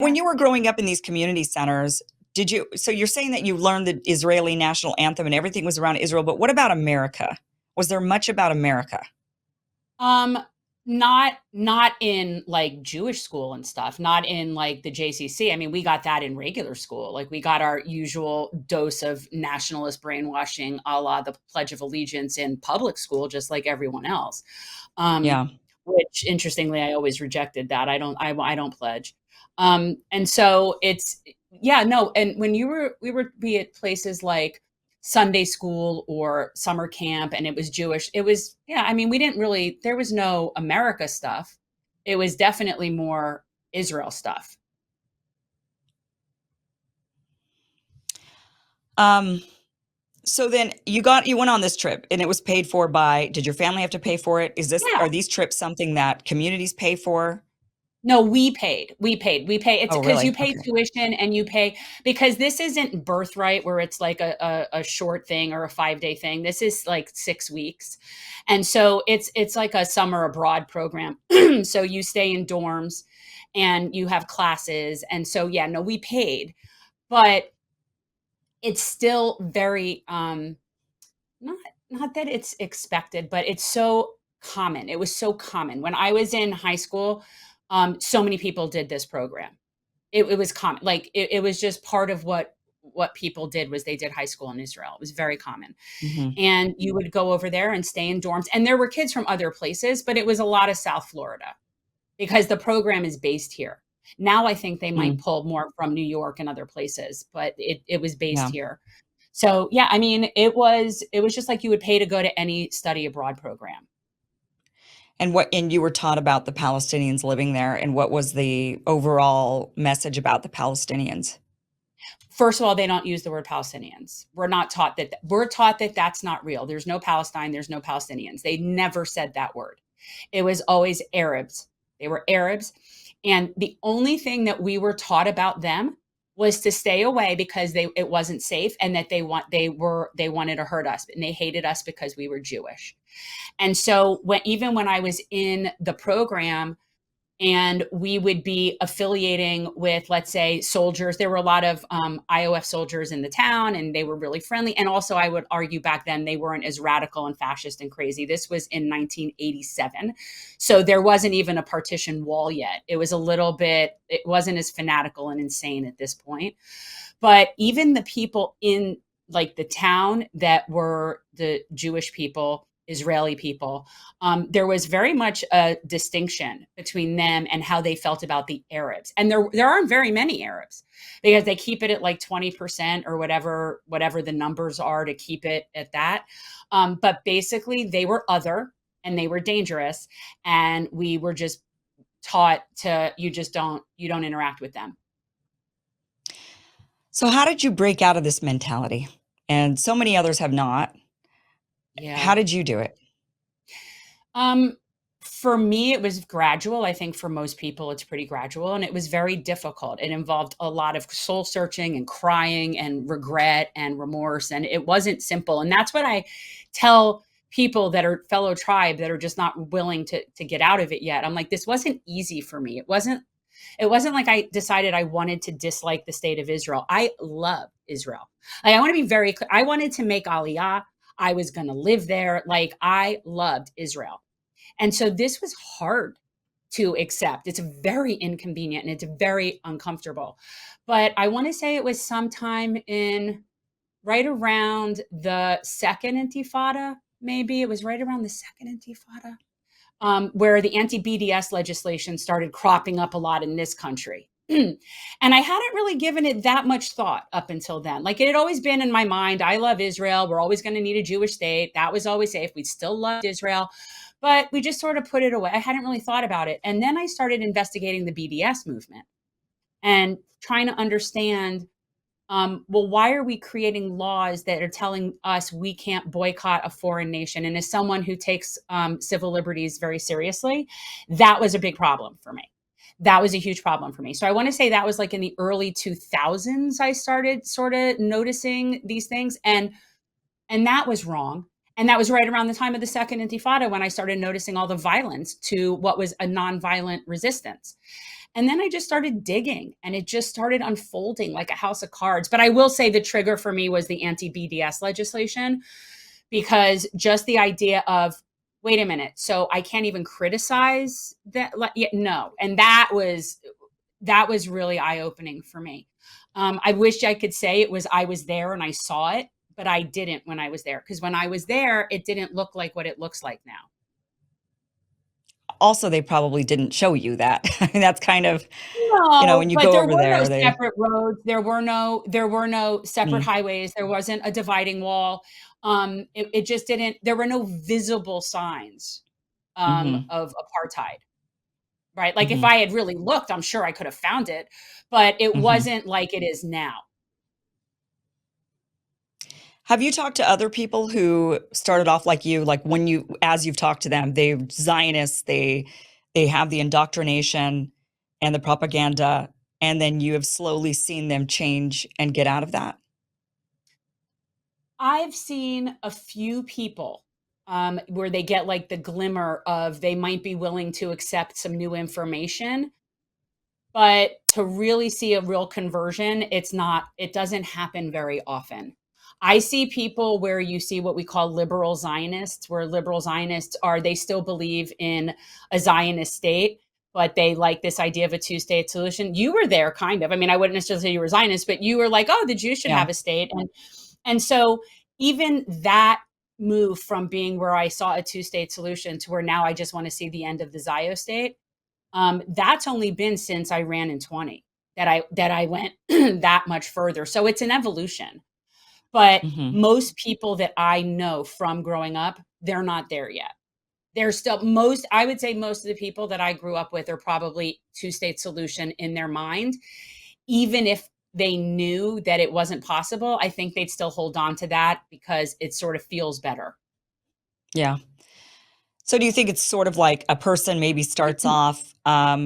when you were growing up in these community centers, so you're saying that you learned the Israeli national anthem and everything was around Israel, but what about America? Was there much about America? Um, not in like Jewish school and stuff, not in like the JCC. I mean, we got that in regular school. Like we got our usual dose of nationalist brainwashing, a la the Pledge of Allegiance in public school, just like everyone else. Um, Yeah. which interestingly, I always rejected that. I don't pledge. And so it's yeah, no. And when we were be at places like Sunday school or summer camp and it was Jewish. It was, yeah, I mean, we didn't really, there was no America stuff. It was definitely more Israel stuff. Um, so then you went on this trip and it was paid for by, did your family have to pay for it? Yeah. Are these trips something that communities pay for? No, we paid. We pay. It's Oh, because you really? pay Okay. tuition and you pay because this isn't birthright where it's like a short thing or a 5 day thing. This is like 6 weeks. And so it's like a summer abroad program. So you stay in dorms and you have classes. And so yeah, no, we paid, but it's still very not not that it's expected, but it's so common. It was so common. When I was in high school, so many people did this program. It was common. Like it was just part of what people did was they did high school in Israel. It was very common. Hmm. And you would go over there and stay in dorms. And there were kids from other places, but it was a lot of South Florida because the program is based here. Now I think they might Mm, pull more from New York and other places, but it was based yeah. here. So yeah, I mean, it was just like you would pay to go to any study abroad program. And you were taught about the Palestinians living there, and what was the overall message about the Palestinians? First of all, they don't use the word Palestinians. We're taught that that's not real. There's no Palestine, there's no Palestinians. They never said that word. It was always Arabs. They were Arabs. And the only thing that we were taught about them was to stay away because it wasn't safe and that they wanted to hurt us and they hated us because we were Jewish. And so even when I was in the program, and we would be affiliating with, let's say, soldiers. There were a lot of IOF soldiers in the town, and they were really friendly. And also, I would argue back then they weren't as radical and fascist and crazy. This was in 1987, so there wasn't even a partition wall yet. It was a little bit. It wasn't as fanatical and insane at this point. But even the people in like the town that were the Jewish people, Israeli people, there was very much a distinction between them and how they felt about the Arabs. And there aren't very many Arabs because they keep it at like 20% or whatever the numbers are to keep it at that. But basically, they were other and they were dangerous, and we were just taught to you don't interact with them. So how did you break out of this mentality? And so many others have not. Yeah. How did you do it? Um, for me, it was gradual. I think for most people, it's pretty gradual, and it was very difficult. It involved a lot of soul searching and crying and regret and remorse, and it wasn't simple. And that's what I tell people that are fellow tribe that are just not willing to get out of it yet. I'm like, this wasn't easy for me. It wasn't like I decided I wanted to dislike the state of Israel. I love Israel. Like, I want to be very clear. I wanted to make Aliyah. I was going to live there. Like I loved Israel. And so this was hard to accept. It's very inconvenient and it's very uncomfortable. But I want to say it was sometime in right around the second intifada, maybe. It was right around the second intifada, where the anti BDS legislation started cropping up a lot in this country. And I hadn't really given it that much thought up until then. Like it had always been in my mind, I love Israel. We're always going to need a Jewish state. That was always safe. We still loved Israel, but we just sort of put it away. I hadn't really thought about it. And then I started investigating the BDS movement and trying to understand, well, why are we creating laws that are telling us we can't boycott a foreign nation? And as someone who takes civil liberties very seriously, that was a big problem for me. That was a huge problem for me. So I want to say that was like in the early 2000s, I started sort of noticing these things. And that was wrong. And that was right around the time of the second intifada when I started noticing all the violence to what was a nonviolent resistance. And then I just started digging and it just started unfolding like a house of cards. But I will say the trigger for me was the anti BDS legislation, because just the idea of, wait a minute, so I can't even criticize that. Yeah, no. And that was really eye opening for me. I wish I could say it was I was there and I saw it, but I didn't when I was there, because when I was there, it didn't look like what it looks like now. Also, they probably didn't show you that. I mean, that's kind of, when No, you but go there over were no there, they separate roads. There were no separate mm, highways. There wasn't a dividing wall. It just didn't. There were no visible signs mhm, of apartheid. Right? Like if mhm, I had really looked, I'm sure I could have found it, but it mhm. wasn't like it is now. Have you talked to other people who started off like you, like when you as you've talked to them, they're Zionists, they have the indoctrination and the propaganda, and then you have slowly seen them change and get out of that? I've seen a few people where they get like the glimmer of they might be willing to accept some new information. But to really see a real conversion, it doesn't happen very often. I see people where you see what we call liberal Zionists, where liberal Zionists are, they still believe in a Zionist state, but they like this idea of a two-state solution. You were there kind of. I mean, I wouldn't necessarily say you were Zionist, but you were like, oh, the Jews should Yeah. have a state. And so even that move from being where I saw a two-state solution to where now I just want to see the end of the Zio state, that's only been since I ran in 20 that I went that much further. So it's an evolution. But Mhm. most people that I know from growing up, they're not there yet. They're still I would say most of the people that I grew up with are probably two-state solution in their mind. Even if they knew that it wasn't possible, I think they'd still hold on to that because it sort of feels better. Yeah. So do you think it's sort of like a person maybe starts off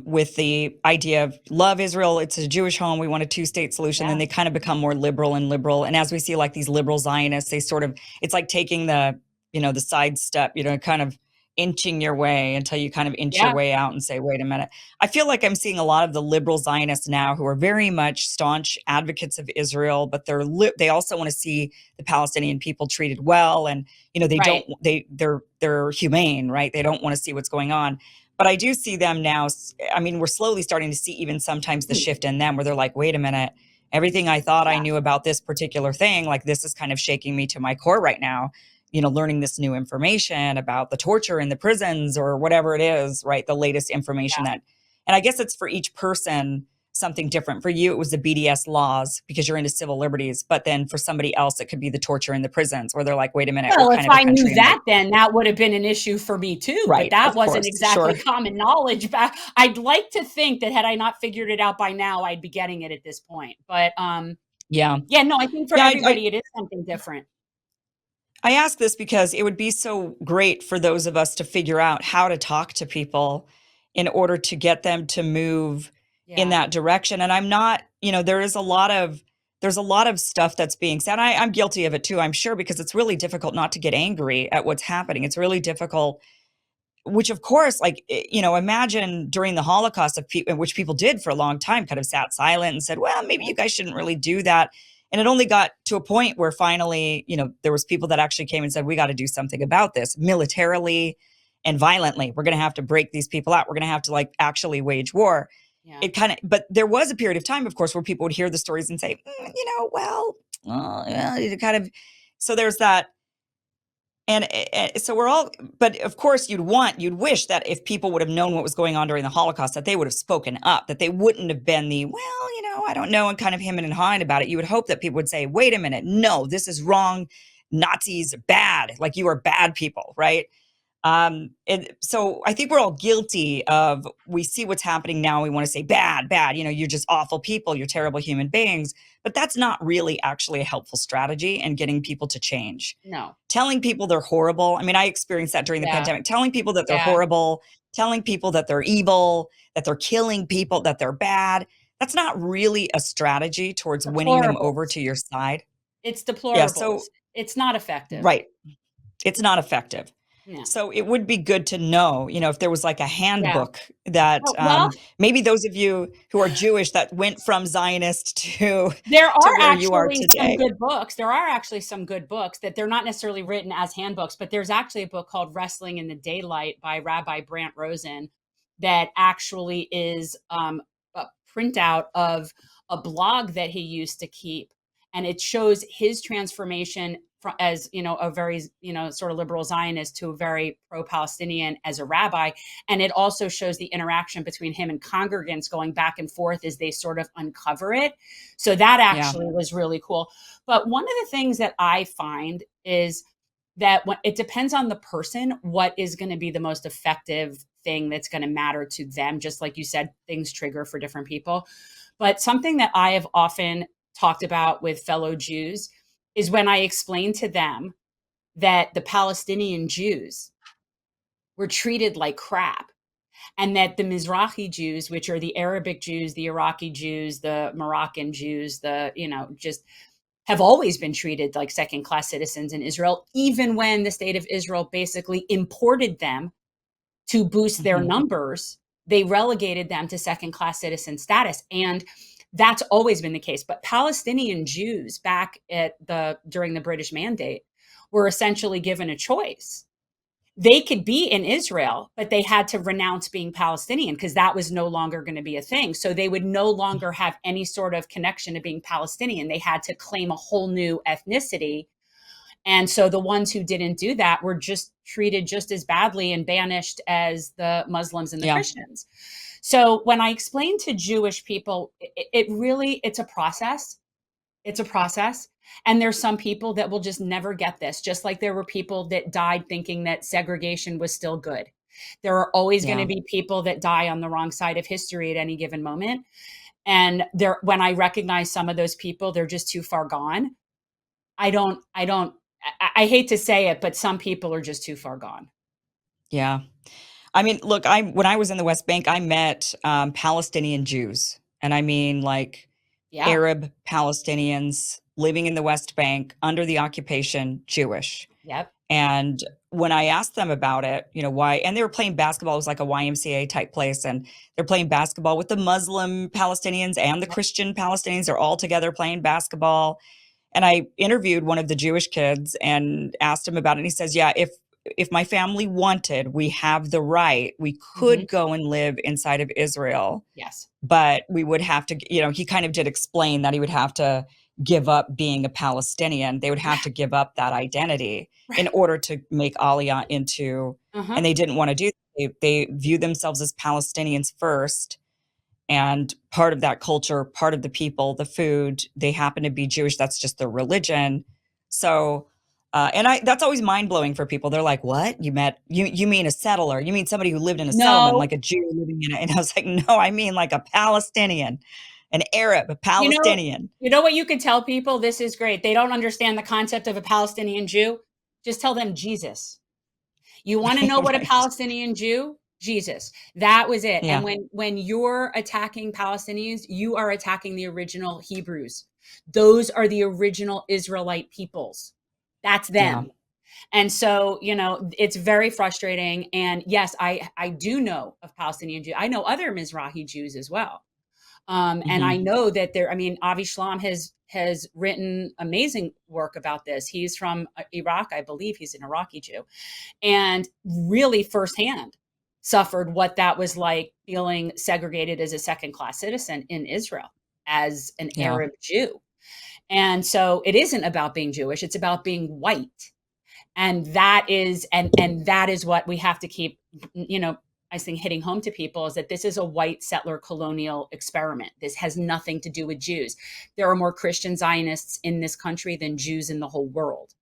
with the idea of love Israel, it's a Jewish home, we want a two-state solution, then Yeah, they kind of become more liberal and liberal. And as we see like these liberal Zionists, they sort of it's like taking the side step, kind of inching your way until you kind of inch your yeah, way out and say, wait a minute. I feel like I'm seeing a lot of the liberal Zionists now who are very much staunch advocates of Israel, but they also want to see the Palestinian people treated well, and they right. don't they're humane, right? They don't want to see what's going on. But I do see them now. I mean, we're slowly starting to see even sometimes the shift in them where they're like, wait a minute, everything I thought I Yeah, knew about this particular thing, like this is kind of shaking me to my core right now. Learning this new information about the torture in the prisons or whatever it is, right? The latest information yeah. and I guess it's for each person something different. For you, it was the BDS laws because you're into civil liberties. But then for somebody else, it could be the torture in the prisons where they're like, wait a minute, we're Well, if kind of a I knew country. I'm like, that, then that would have been an issue for me too, but right, that of wasn't course, exactly sure. common knowledge back. I'd like to think that had I not figured it out by now, I'd be getting it at this point. But Yeah. yeah, no, I think for Yeah. everybody it is something different. I ask this because it would be so great for those of us to figure out how to talk to people in order to get them to move in Yeah, that direction. And I'm not, there's a lot of stuff that's being said. I'm guilty of it too, I'm sure, because it's really difficult not to get angry at what's happening. It's really difficult. Which of course, like, imagine during the Holocaust of people, which people did for a long time, kind of sat silent and said, well, maybe yeah, you guys shouldn't really do that. And it only got to a point where finally, there was people that actually came and said, we got to do something about this militarily and violently. We're going to have to break these people out. We're going to have to like actually wage war. yeah. It kind of, but there was a period of time, of course, where people would hear the stories and say, well, yeah, it kind of, so there's that. And so we're all, but of course, you'd wish that if people would have known what was going on during the Holocaust, that they would have spoken up, that they wouldn't have been I don't know, and kind of him and hawing about it. You would hope that people would say, wait a minute, no, this is wrong. Nazis bad, like you are bad people, right? And so I think we're all guilty of, we see what's happening now. We want to say bad, bad, you're just awful people. You're terrible human beings. But that's not really actually a helpful strategy in getting people to change. No. Telling people they're horrible. I mean, I experienced that during the Yeah, pandemic, telling people that they're yeah. horrible, telling people that they're evil, that they're killing people, that they're bad. That's not really a strategy towards winning them over Deplorables. to your side. It's Yeah. deplorables. So, It's not effective. right. It's not effective. Yeah. So it would be good to know, if there was like a Yeah. handbook that Oh, well, maybe those of you who are Jewish that went from Zionist to there are to where you are actually some today. good books. There are actually some good books that they're not necessarily written as handbooks, but there's actually a book called Wrestling in the Daylight by Rabbi Brant Rosen that actually is a printout of a blog that he used to keep. And it shows his transformation from, as a very sort of liberal Zionist to a very pro-Palestinian as a rabbi, and it also shows the interaction between him and congregants going back and forth as they sort of uncover it. So that Yeah. actually was really cool. But one of the things that I find is that when it depends on the person, what is going to be the most effective thing that's going to matter to them. Just like you said, things trigger for different people. But something that I have often talked about with fellow Jews is when I explain to them that the Palestinian Jews were treated like crap, and that the Mizrahi Jews, which are the Arabic Jews, the Iraqi Jews, the Moroccan Jews, just have always been treated like second class citizens in Israel, even when the state of Israel basically imported them to boost their Hmm. numbers. They relegated them to second class citizen status. And that's always been the case. But Palestinian Jews back during the British Mandate were essentially given a choice. They could be in Israel, but they had to renounce being Palestinian because that was no longer going to be a thing. So they would no longer have any sort of connection to being Palestinian. They had to claim a whole new ethnicity. And so the ones who didn't do that were just treated just as badly and banished as the Muslims and the Yeah. Christians. So when I explain to Jewish people, it's a process. It's a process. And there's some people that will just never get this, just like there were people that died thinking that segregation was still good. There are always going to Yeah. be people that die on the wrong side of history at any given moment. And when I recognize some of those people, they're just too far gone. I hate to say it, but some people are just too far gone. Yeah. I mean, look, when I was in the West Bank, I met Palestinian Jews, and I mean like Yeah. Arab Palestinians living in the West Bank under the occupation, Jewish. Yep. And when I asked them about it, why, and they were playing basketball, it was like a YMCA type place, and they're playing basketball with the Muslim Palestinians and the Yep. Christian Palestinians. They're all together playing basketball. And I interviewed one of the Jewish kids and asked him about it. And he says, yeah, if my family wanted, we have the right. We Hmm. could go and live inside of Israel, Yes. but we would have to, he kind of did explain that he would have to give up being a Palestinian. They would have to give up that identity in Right. order to make Aliyah into, Uh-huh. and they didn't want to do that. They view themselves as Palestinians first, and part of that culture, part of the people, the food, they happen to be Jewish. That's just their religion. So, that's always mind blowing for people. They're like, "What? You mean a settler? You mean somebody who lived in a settlement, No, like a Jew living in it?" And I was like, "No, I mean like a Palestinian, an Arab, a you know, Palestinian." you know what you could tell people? This is great. They don't understand the concept of a Palestinian Jew. Just tell them Jesus. You want to know what a Right? Palestinian Jew? Jesus. That was it. And Yeah, when you're attacking Palestinians, you are attacking the original Hebrews. Those are the original Israelite peoples. That's yeah. them. And so, it's very frustrating. And yes, I do know of Palestinian Jews. I know other Mizrahi Jews as well. And I Hmm. know that I mean, Avi Shlom has written amazing work about this. He's from Iraq, I believe he's an Iraqi Jew, and really firsthand suffered what that was like feeling segregated as a second class citizen in Israel as an Yeah, Arab Jew. And so it isn't about being Jewish, it's about being white. And that is what we have to keep, I think, hitting home to people, is that this is a white settler colonial experiment. This has nothing to do with Jews. There are more Christian Zionists in this country than Jews in the whole world.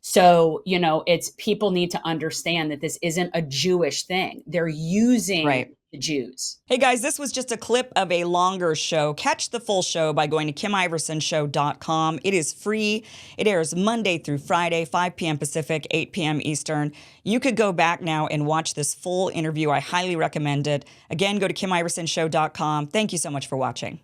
So, it's people need to understand that this isn't a Jewish thing. They're using right. the Jews. Hey guys, this was just a clip of a longer show. Catch the full show by going to KimIversonShow.com. It is free. It airs Monday through Friday, 5 p.m. Pacific, 8 p.m. Eastern. You could go back now and watch this full interview. I highly recommend it. Again, go to KimIversonShow.com. Thank you so much for watching.